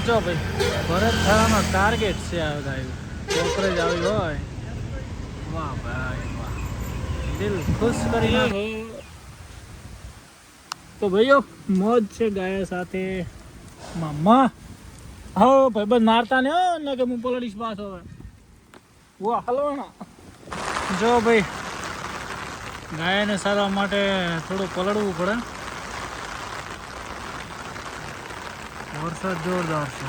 જો ભાઈ ભરત થવાનો ટાર્ગેટ છે આ બધા કોકરેજ આવી હોય વાહ ભાઈ વાહ દિલ ખુશ કરી નાખો તો ભાઈઓ મોજ છે ગાયા સાથે મામા હો ભાઈ બસ મારતા ને હો ને કે હું પલડીશ પાછો હવે વાહ હલવાના જો ભાઈ ગાયને સારવા માટે થોડું પલળવું પડે વરસાદ જોરદાર છે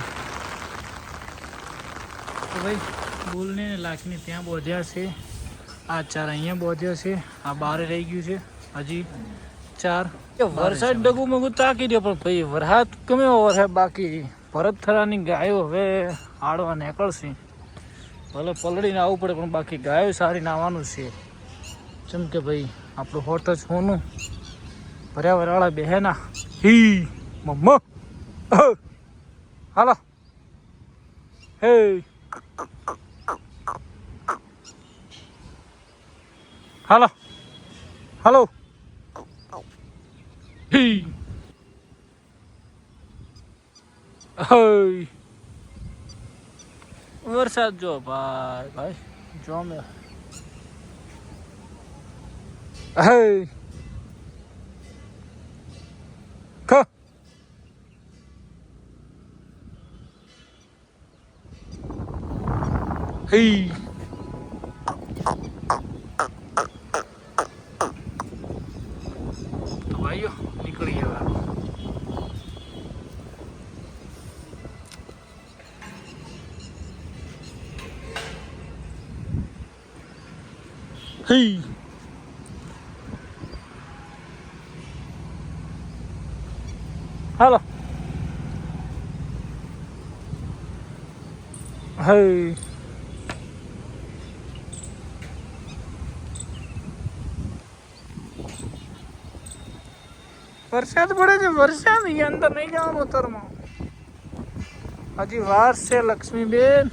તો ભાઈ બુલને લાખની ત્યાં બોધ્યા છે આ ચાર અહીંયા બોધ્યા છે આ બારે રહી ગયું છે હજી ચાર વરસાદ ડગું મગું તાકી દો પણ ભાઈ વરસાદ ગમે વરસાદ બાકી ભરતથરાની ગાયો હવે આડવા નીકળશે ભલે પલળીને આવવું પડે પણ બાકી ગાયો સારી નાવાનું છે જેમ કે ભાઈ આપણું હોટ જ હોનું ભર્યા વરાળા બહેના હી મમ્મા હાલો હે હાલો હાલો હી હઈ વરસાદ જો ભાઈ ભાઈ જો મેં હઈ ખ હી તો ભાઈઓ નીકળી ગયા હી હાલો હઈ વરસાદ પડે છે વરસાદ અહીંયા અંદર નહીં જવાનું ઉતરમાં હજી વાર છે લક્ષ્મીબેન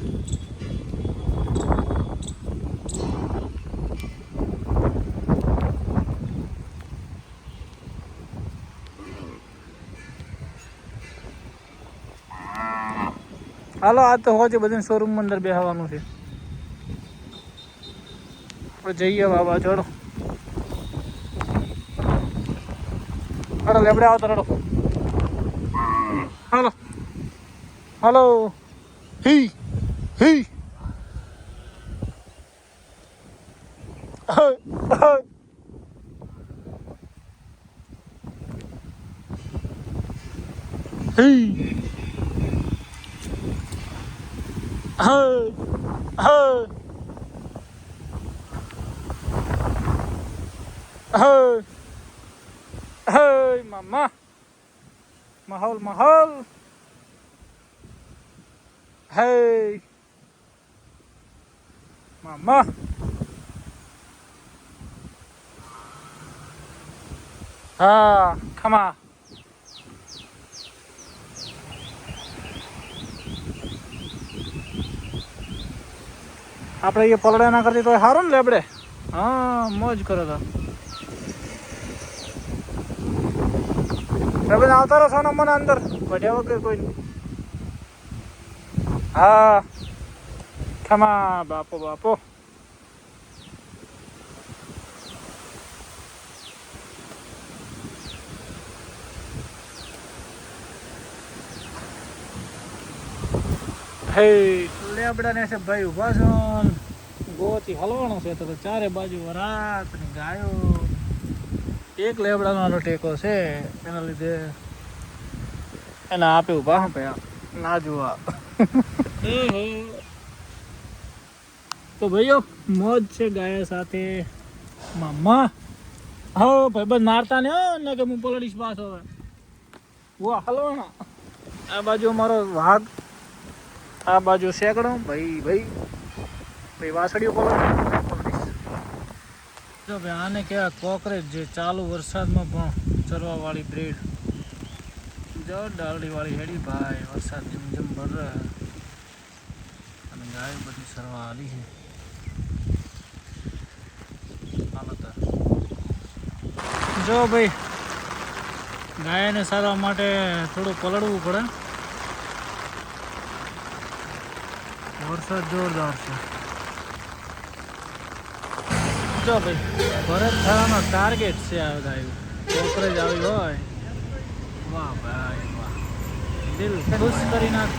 હાલો આ તો હોજે બધું શોરૂમ અંદર બેસવાનું છે આપણે જઈએ બાબા ચડો હાલો લેબડે આવો તો રડો હાલો હાલો હી હી હી hey mama mahal mahal hey mama come on આપણે એ પલડે ના કરતી તો સારું ને લેબડે હા મોજ કરો તો લેબડે આવતા રહો સોના મને અંદર बढ़िया વગર કોઈ નહીં હા ખમા બાપો બાપો હે લેબડા ને છે ભાઈ ઉભા છો ગોતી હલવાનો છે તો ચારે બાજુ વરાત ને ગાયો એક લેબડાનો ટેકો છે એના લીધે એના આપે ઉભા હા ભાઈ ના જોવા તો ભાઈઓ મોજ છે ગાયા સાથે મામા હો ભાઈ બસ મારતા ને હો ને કે હું પલડીશ પાછો હવે વાહ હલવાના આ બાજુ અમારો વાઘ આ બાજુ સેકડો ભાઈ ભાઈ ભાઈ વાસળીઓ પલડીશ જો ભાઈ આને કહેવાય કોકરેજ જે ચાલુ વરસાદમાં પણ ચરવાવાળી બ્રેડ જો ડાલડીવાળી હેડી ભાઈ વરસાદ જમજમ ભર અને ગાય બધી સરવા આલી છે હાલત જો ભાઈ ગાયને સારવા માટે થોડું પલળવું પડે વરસાદ જોરદાર છે. જો ભાઈ ભરત થવાનો ટાર્ગેટ છે આ ગાયું કોકરેજ આવી હોય વાહ ભાઈ વાહ દિલ ખુશ કરી નાખ.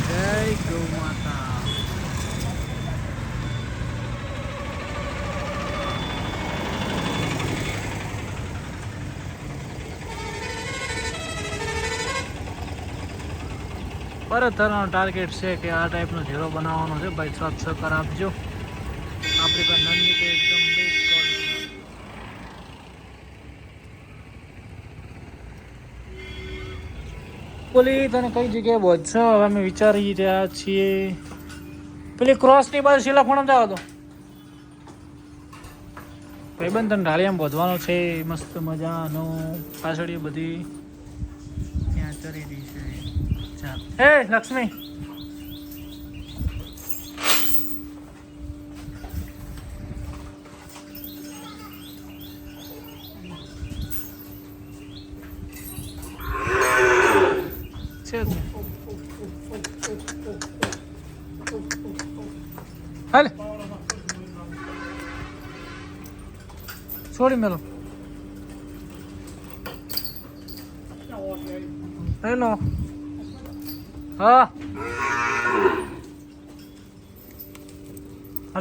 જય ગૌ માતા. પરત થવાનો ટાર્ગેટ છે કે આ ટાઈપનો ઝીરો બનાવવાનો છે ભાઈ. સાથ સહકાર આપજો. આપણી પાસે નંદી તો એકદમ બેસ્ટ ક્વોલિટી. બોલી તને કઈ જગ્યાએ પહોંચશો હવે અમે વિચારી રહ્યા છીએ. પેલી ક્રોસની બાજુ શીલા ખૂણા જાવ તો ભાઈબંધ તને ઢાળિયામાં બોધવાનો છે મસ્ત મજાનો. પાછળ એ બધી ત્યાં ચરી રહી છે. ચાલ હે લક્ષ્મી છે હાલે છોડી મેલો. હેલો હા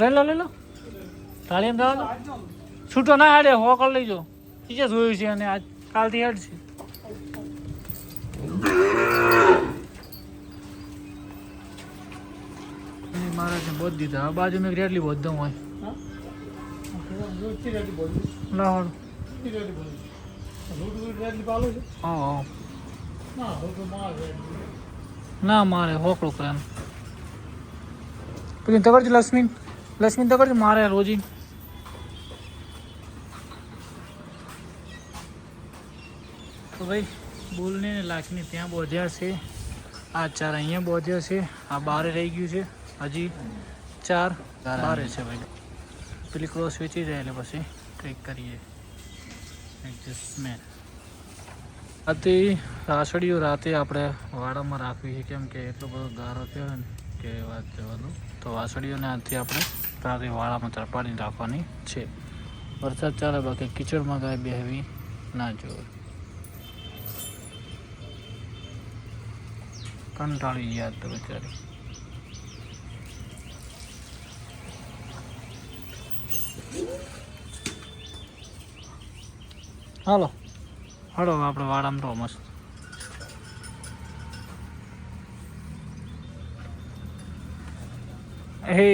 લે લો ઢાળી એમ જવા દો. છૂટો ના હાડે હો કરી લઈજો. નીચે જોયું છે અને આજ કાલથી હેડ છે. મહારાજને બોધ દીધા. આ બાજુ મેં રેડલી બોધ દઉં હોય લાવવાનું. હા ના મારે હોકળું કરે એમ. પેલી તગડજો લક્ષ્મી તગડજો મારે રોજી. તો ભાઈ બોલને લાખની ત્યાં બોધ્યા છે. આ 4 અહીંયા બોધ્યા છે. આ બારે રહી ગયું છે. હજી 4 બારે છે ભાઈ. પેલી ક્રોસ વેચી જાય એટલે પછી કંઈક કરીએ એડજસ્ટમેન્ટ. આથી રાસડીઓ રાતે આપણે વાડામાં રાખવી છે કેમ કે એટલો બધો ગારો થયો ને કે વાત જવા દો. તો વાસળીઓને આથી આપણે રાતે વાડામાં તડપાડીને રાખવાની છે. વરસાદ ચાલે બાકી કિચડમાં ગાય બેહવી ના જોઈએ. કંટાળી યાદ તો બિચારી. હાલો હળો આપણે વાડામાં રહો મસ્ત. હે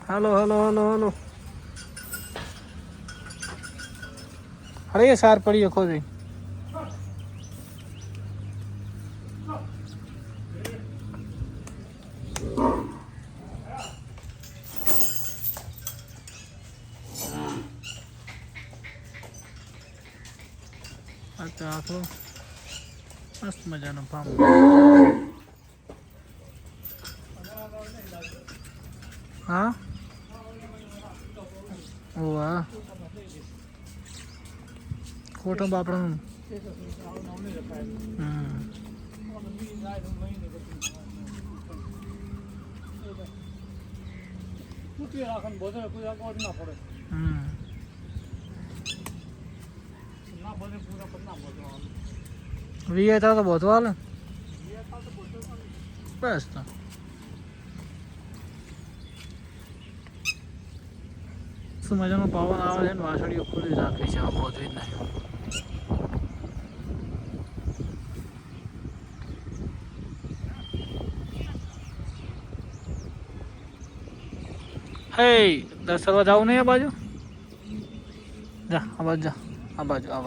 હાલો અરે સાર પડીએ ખોદી. આખો મસ્ત મજાનો ફાર્મ. હા ઓ હા કુટુંબ આપણું. વીએ તો બધું હાલે બસ. તો શું મજાનો પવન આવે છે ને વાસળીઓ ખુલ્લી રાખે છે. આ બધું જ નહીં. હે દર્શવા જવું નહીં આ બાજુ. જા આ બાજુ જા આ બાજુ જા.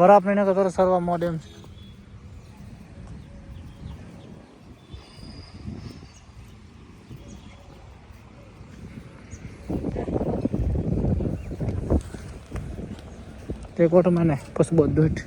વરાપ નહીં તો સરવા મોડે એમ છે. તે કોટ મને પછી બધું જ